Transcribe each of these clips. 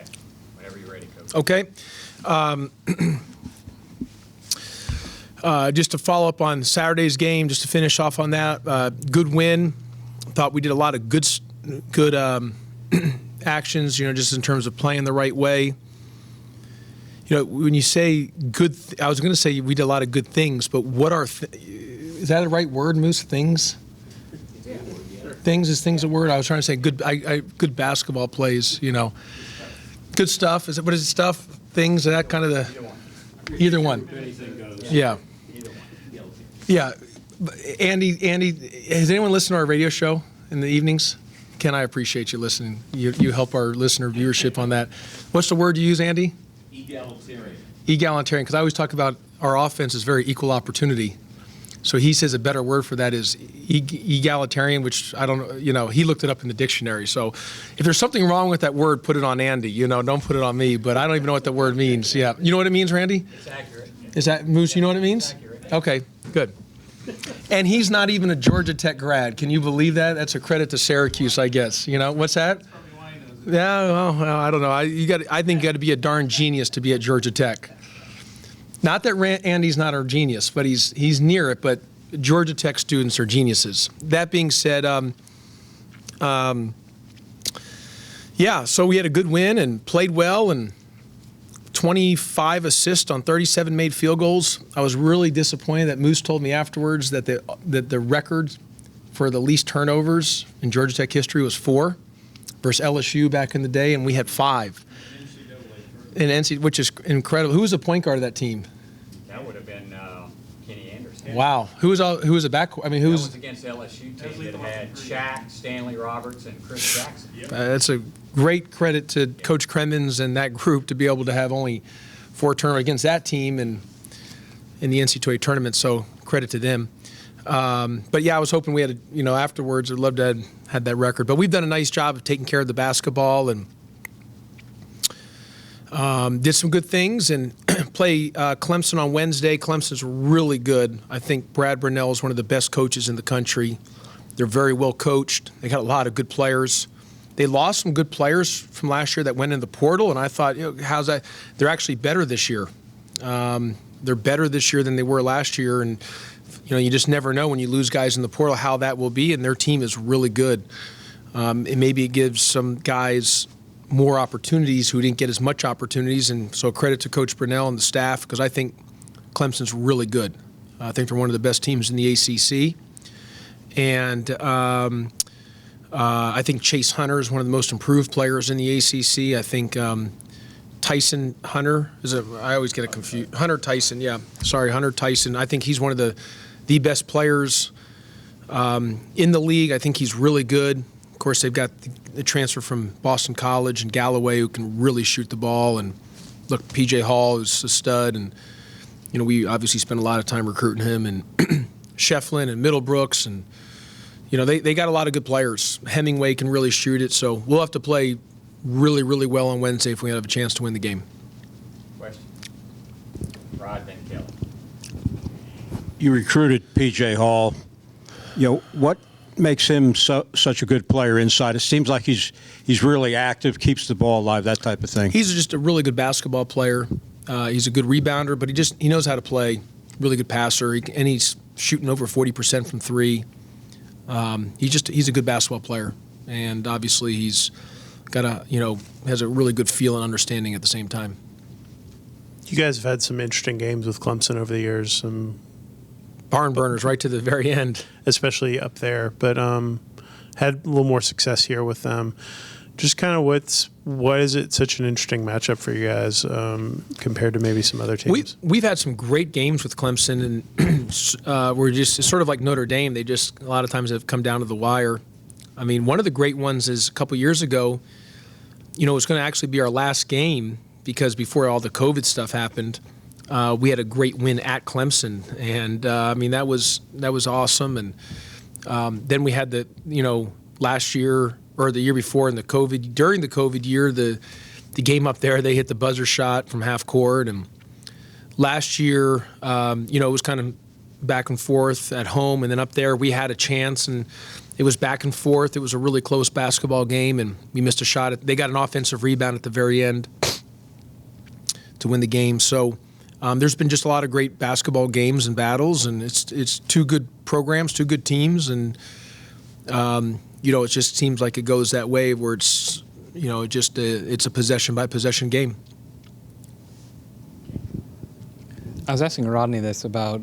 Okay. Whenever you're ready, Coach. Okay. Just to follow up on Saturday's game, just to finish off on that, good win. Thought we did a lot of good actions, just in terms of playing the right way. When you say good, I was going to say we did a lot of good things, but what are, is that the right word, Moose? Things? Yeah. Things, is things a word? I was trying to say good good basketball plays, Good stuff. What is it, stuff? Things, that kind of the, either one. Yeah. Yeah. Andy, has anyone listened to our radio show in the evenings? Ken, I appreciate you listening. You help our listener viewership on that. What's the word you use, Andy? Egalitarian. Egalitarian, because I always talk about our offense is very equal opportunity. So he says a better word for that is egalitarian, which I don't know, he looked it up in the dictionary. So if there's something wrong with that word, put it on Andy, don't put it on me, but I don't even know what the word means. Yeah. You know what it means, Randy? It's accurate. Is that, Moose, you know what it means? It's accurate. Okay, good. And he's not even a Georgia Tech grad. Can you believe that? That's a credit to Syracuse, I guess. What's that? Yeah, well, I don't know. I think you got to be a darn genius to be at Georgia Tech. Not that Andy's not a genius, but he's near it. But Georgia Tech students are geniuses. That being said, yeah. So we had a good win and played well, and 25 assists on 37 made field goals. I was really disappointed that Moose told me afterwards that the record for the least turnovers in Georgia Tech history was 4 versus LSU back in the day, and we had 5. In NCAA, which is incredible. Who was the point guard of that team? That would have been Kenny Anderson. Wow. Who was a back? I mean, That was against LSU team that had Shaq, Stanley Roberts, and Chris Jackson. That's a great credit to Coach Cremens and that group to be able to have only 4 turnovers against that team and in the NCAA tournament. So credit to them. But yeah, I was hoping we had, afterwards, I'd love to have had that record. But we've done a nice job of taking care of the basketball and did some good things and play Clemson on Wednesday. Clemson's really good. I think Brad Brunell is one of the best coaches in the country. They're very well coached. They got a lot of good players. They lost some good players from last year that went in the portal, and I thought, how's that? They're actually better this year. They're better this year than they were last year, and you just never know when you lose guys in the portal how that will be, and their team is really good. And maybe it gives some guys more opportunities who didn't get as much opportunities, and so credit to Coach Brunell and the staff, because I think Clemson's really good. I think they're one of the best teams in the ACC, and I think Chase Hunter is one of the most improved players in the ACC. I think Tyson Hunter I always get it confused. Hunter Tyson, yeah, sorry, Hunter Tyson. I think he's one of the best players in the league. I think he's really good. Of course, they've got the transfer from Boston College and Galloway, who can really shoot the ball. And look, P.J. Hall is a stud, and we obviously spent a lot of time recruiting him, and Shefflin and Middlebrooks, and they got a lot of good players. Hemingway can really shoot it, so we'll have to play really, really well on Wednesday if we have a chance to win the game. Question. Rod Van Kelly. You recruited P.J. Hall. What makes him such a good player inside? It seems like he's really active, keeps the ball alive, that type of thing. He's just a really good basketball player. He's a good rebounder, but he knows how to play. Really good passer, and he's shooting over 40% from 3. He's a good basketball player, and obviously he's got has a really good feel and understanding at the same time. You guys have had some interesting games with Clemson over the years, some barn burners right to the very end, especially up there. But had a little more success here with them. Just kind of what is it such an interesting matchup for you guys compared to maybe some other teams? We've had some great games with Clemson, and we're just sort of like Notre Dame. They just a lot of times have come down to the wire. I mean, one of the great ones is a couple years ago. It was going to actually be our last game because before all the COVID stuff happened, we had a great win at Clemson, and that was awesome. And then we had last year. Or the year before during the COVID year, the game up there, they hit the buzzer shot from half court. And last year, it was kind of back and forth at home. And then up there, we had a chance. And It was back and forth. It was a really close basketball game, and we missed a shot. They got an offensive rebound at the very end to win the game. So there's been just a lot of great basketball games and battles, and it's two good programs, two good teams, and it just seems like it goes that way where it's it's a possession by possession game. I was asking Rodney this about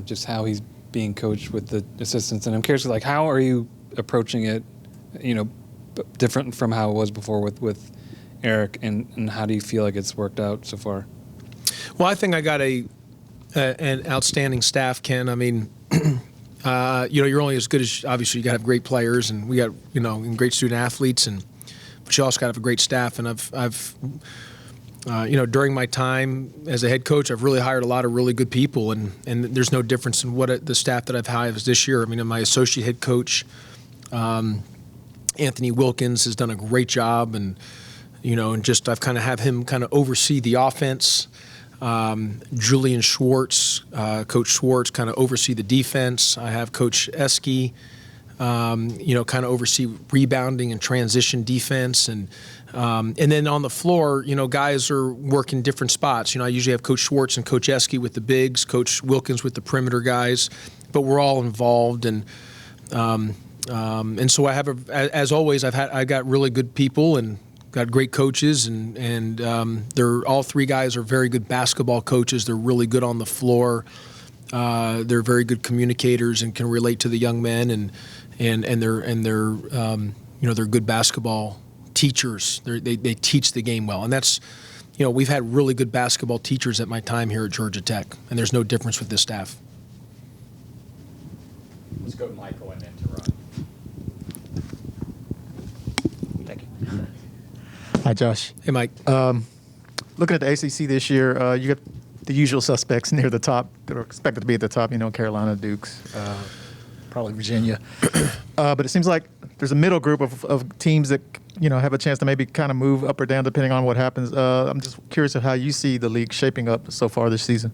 just how he's being coached with the assistants, and I'm curious, like, how are you approaching it, different from how it was before with Eric, and how do you feel like it's worked out so far? Well, I think I got an outstanding staff, Ken. I mean, you're only as good as, obviously, you got to have great players, and we got, and great student athletes, but you also got to have a great staff. And I've during my time as a head coach, I've really hired a lot of really good people, and there's no difference in what the staff that I've hired this year. I mean, my associate head coach, Anthony Wilkins, has done a great job, and I've kind of have him kind of oversee the offense. Julian Schwartz, Coach Schwartz, kind of oversee the defense. I have Coach Eske, kind of oversee rebounding and transition defense, and then on the floor, guys are working different spots. I usually have Coach Schwartz and Coach Eske with the bigs, Coach Wilkins with the perimeter guys, but we're all involved, and so I have as always, I got really good people and got great coaches, and they're all three guys are very good basketball coaches. They're really good on the floor. They're very good communicators and can relate to the young men, and they're good basketball teachers. They teach the game well, and that's we've had really good basketball teachers at my time here at Georgia Tech, and there's no difference with this staff. Let's go to Michael and then to Ron. Thank you. Hi, Josh. Hey, Mike. Looking at the ACC this year, you got the usual suspects near the top that are expected to be at the top, Carolina, Dukes, probably Virginia. But it seems like there's a middle group of teams that, have a chance to maybe kind of move up or down depending on what happens. I'm just curious of how you see the league shaping up so far this season.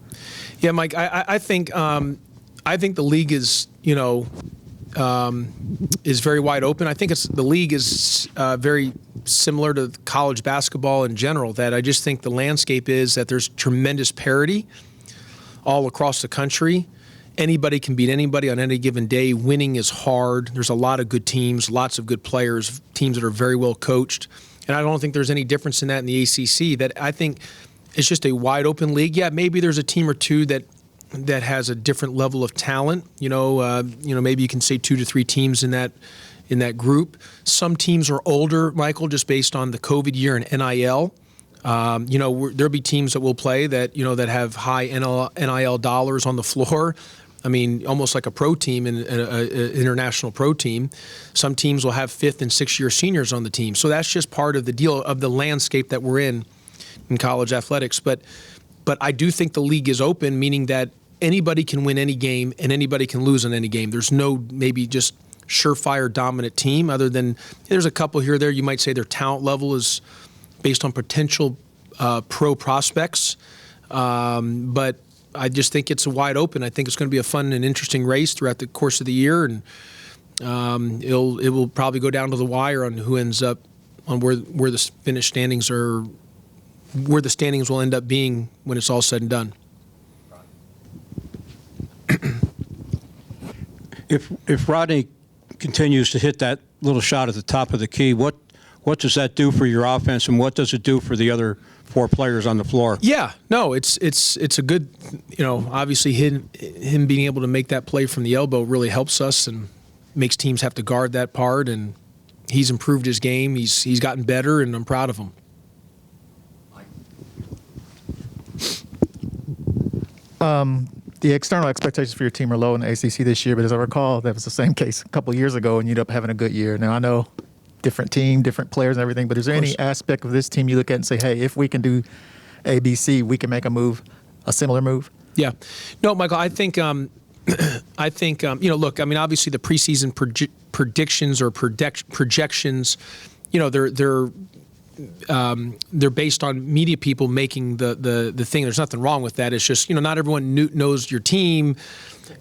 Yeah, Mike, I think the league is, is very wide open. I think the league is very similar to college basketball in general, that I just think the landscape is that there's tremendous parity all across the country. Anybody can beat anybody on any given day. Winning is hard. There's a lot of good teams, lots of good players, teams that are very well coached. And I don't think there's any difference in that in the ACC. That I think it's just a wide open league. Yeah, maybe there's a team or two that has a different level of talent. Maybe you can say 2 to 3 teams in that group. Some teams are older, Michael, just based on the COVID year and NIL. There'll be teams that will play that that have high NIL dollars on the floor. I mean, almost like a pro team and an international pro team. Some teams will have 5th and 6th year seniors on the team. So that's just part of the deal of the landscape that we're in college athletics. But I do think the league is open, meaning that anybody can win any game and anybody can lose in any game. There's no maybe just surefire dominant team, other than there's a couple here or there. You might say their talent level is based on potential pro prospects. But I just think it's wide open. I think it's going to be a fun and interesting race throughout the course of the year, and it will probably go down to the wire on who ends up on where the finished standings are, where the standings will end up being when it's all said and done. If Rodney continues to hit that little shot at the top of the key, what does that do for your offense, and what does it do for the other 4 players on the floor? Yeah, no, it's a good, obviously him being able to make that play from the elbow really helps us and makes teams have to guard that part, and he's improved his game. He's gotten better, and I'm proud of him. The external expectations for your team are low in the ACC this year, but as I recall, that was the same case a couple of years ago, and you ended up having a good year. Now, I know different team, different players and everything, but is there any aspect of this team you look at and say, hey, if we can do A, B, C, we can make a similar move? Yeah. No, Michael, I think, look, I mean, obviously the preseason predictions or projections, they're they're based on media people making the thing. There's nothing wrong with that. It's just, not everyone knows your team.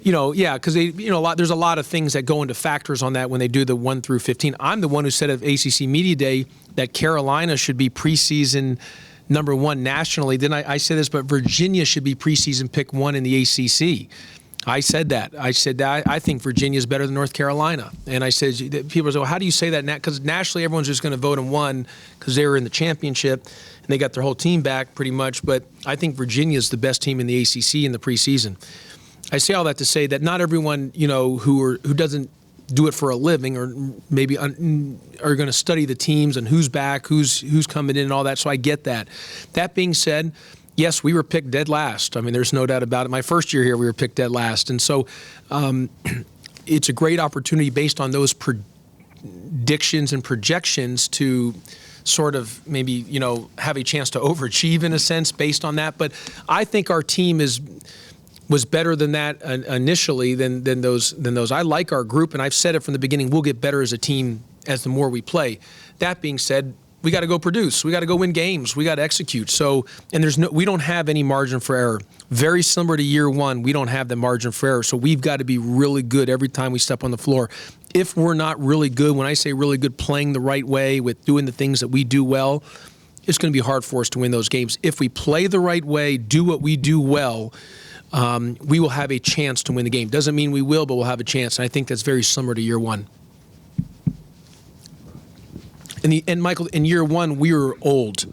Because there's a lot of things that go into factors on that when they do the 1 through 15. I'm the one who said at ACC Media Day that Carolina should be preseason number 1 nationally. Then I said this, but Virginia should be preseason pick 1 in the ACC. I said that. I said that I think Virginia is better than North Carolina. And I said, people say, well, how do you say that? Because nationally, everyone's just going to vote them 1 because they were in the championship and they got their whole team back pretty much. But I think Virginia is the best team in the ACC in the preseason. I say all that to say that not everyone, who doesn't do it for a living or maybe are going to study the teams and who's back, who's coming in and all that. So I get that. That being said, yes, we were picked dead last. I mean, there's no doubt about it. My first year here, we were picked dead last. And so it's a great opportunity based on those predictions and projections to sort of maybe, have a chance to overachieve in a sense based on that. But I think our team was better than that initially than those. I like our group, and I've said it from the beginning, we'll get better as a team as the more we play. That being said, we got to go produce. We got to go win games. We got to execute. So, and we don't have any margin for error. Very similar to year 1, we don't have the margin for error. So we've got to be really good every time we step on the floor. If we're not really good, when I say really good, playing the right way with doing the things that we do well, it's going to be hard for us to win those games. If we play the right way, do what we do well, we will have a chance to win the game. Doesn't mean we will, but we'll have a chance. And I think that's very similar to year 1. And Michael, in year 1, we were old.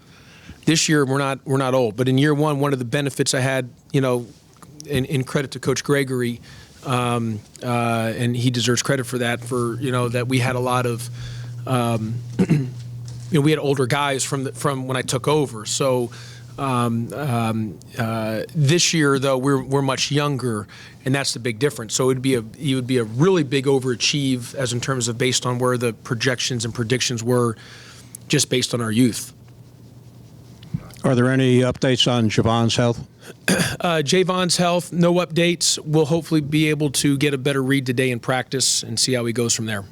This year, we're not old. But in year 1, one of the benefits I had, in credit to Coach Gregory, and he deserves credit for that, that we had a lot of, we had older guys from when I took over. So this year, though, we're much younger, and that's the big difference. So it would be a really big overachieve as in terms of based on where the projections and predictions were, just based on our youth. Are there any updates on Javon's health? Javon's health, no updates. We'll hopefully be able to get a better read today in practice and see how he goes from there.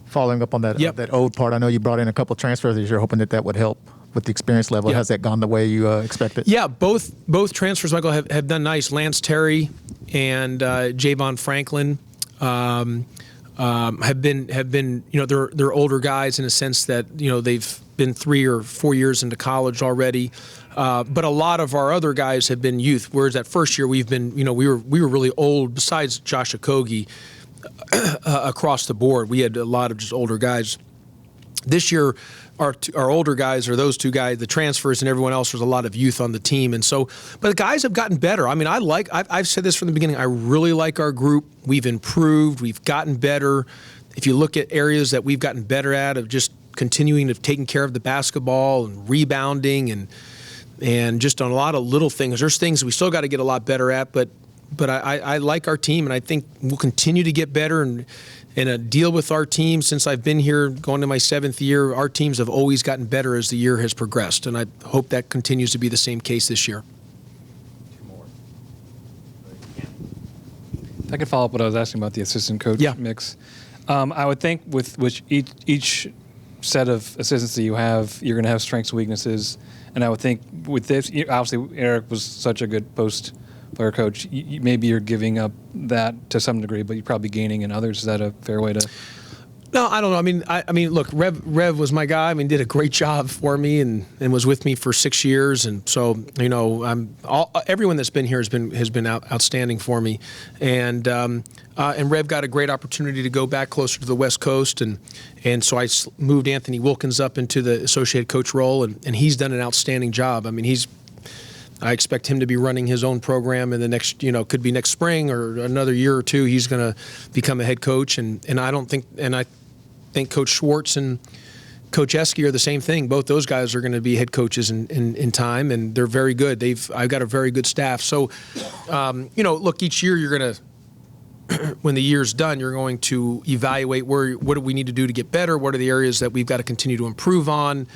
Following up on that, that old part, I know you brought in a couple transfers this year, hoping that would help with the experience level. Yep. Has that gone the way you expected? Yeah, both transfers, Michael, have done nice. Lance Terry and Javon Franklin have been they're older guys in a sense that they've been 3 or 4 years into college already. But a lot of our other guys have been youth. Whereas that first year we've been we were really old. Besides Josh Okogie. Across the board, we had a lot of just older guys. This year, our older guys are those 2 guys, the transfers, and everyone else. There's a lot of youth on the team, and so. But the guys have gotten better. I mean, I've said this from the beginning. I really like our group. We've improved. We've gotten better. If you look at areas that we've gotten better at, of just continuing to taking care of the basketball and rebounding and just on a lot of little things. There's things we still got to get a lot better at, but I like our team, and I think we'll continue to get better and deal with our team. Since I've been here, going to my 7th year, our teams have always gotten better as the year has progressed, and I hope that continues to be the same case this year. If I could follow up what I was asking about the assistant coach mix. I would think with which each set of assistants that you have, you're going to have strengths and weaknesses, and I would think with this, obviously Eric was such a good post-player coach. Maybe you're giving up that to some degree, but you're probably gaining in others. Is that a fair way to? No, I don't know. I mean, look, Rev was my guy. I mean, did a great job for me and was with me for 6 years, and so everyone that's been here has been outstanding for me, and Rev got a great opportunity to go back closer to the West Coast, and so I moved Anthony Wilkins up into the associate coach role, and he's done an outstanding job. I mean, I expect him to be running his own program in the next, could be next spring or another year or two. He's going to become a head coach, and I think Coach Schwartz and Coach Eske are the same thing. Both those guys are going to be head coaches in time, and they're very good. I've got a very good staff. So, look, each year you're going to, when the year's done, you're going to evaluate what do we need to do to get better. What are the areas that we've got to continue to improve on.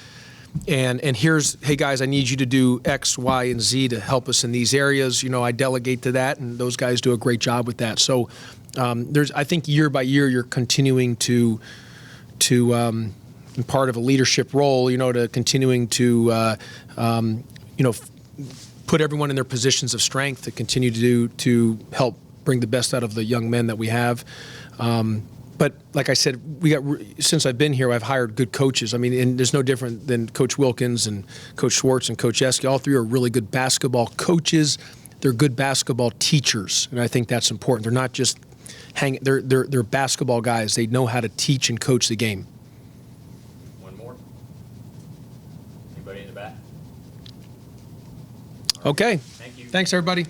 And hey guys, I need you to do X, Y, and Z to help us in these areas. I delegate to that, and those guys do a great job with that. So I think year by year you're continuing to part of a leadership role, to continuing to, put everyone in their positions of strength to continue to help bring the best out of the young men that we have. But like I said, since I've been here, I've hired good coaches. I mean, and there's no different than Coach Wilkins and Coach Schwartz and Coach Eske. All three are really good basketball coaches. They're good basketball teachers, and I think that's important. They're not just they're basketball guys. They know how to teach and coach the game. One more. Anybody in the back? Okay. Thank you. Thanks, everybody.